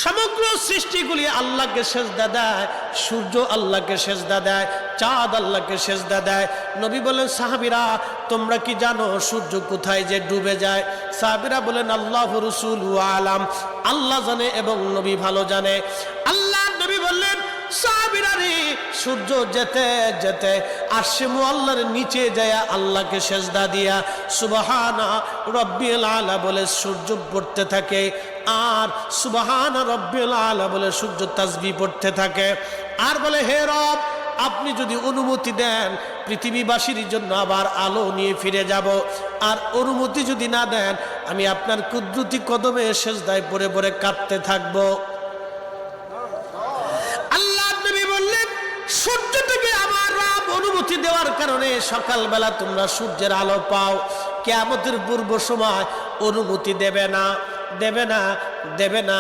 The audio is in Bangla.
সমগ্র সৃষ্টিগুলি আল্লাহকে সেজদা দেয়, সূর্য আল্লাহকে সেজদা দেয়, চাঁদ আল্লাহকে সেজদা দেয়। নবী বলেন, সাহাবীরা তোমরা কি জানো সূর্য কোথায় যে ডুবে যায়? সাহাবীরা বলেন, আল্লাহু রাসূলু আলাম, আল্লাহ জানে এবং নবী ভালো জানে। আল্লাহ নবী বললেন, সাহাবীরা রে, সূর্য যেতে যেতে আরশে মুআল্লার নিচে যায় আল্লাহকে সেজদা দিয়া সুবহানা রাব্বিল আলা বলে সূর্য পড়তে থাকে, আর সুবহানা রাব্বিল আলা বলে সূর্য তাসবিহ পড়তে থাকে, আর বলে, হে রব, আপনি যদি অনুমতি দেন পৃথিবীবাসীর জন্য আবার আলো নিয়ে ফিরে যাব, আর অনুমতি যদি না দেন আমি আপনার কুদরতি কদমে সেজদায় পড়ে পড়ে কাঁদতে থাকবো। আল্লাহ নবী বললেন, সূর্য থেকে আমার রব অনুমতি দেওয়ার কারণে সকালবেলা তোমরা সূর্যের আলো পাও, কিয়ামতের পূর্ব সময় অনুমতি দেবে না, দেবে না, দেবে না।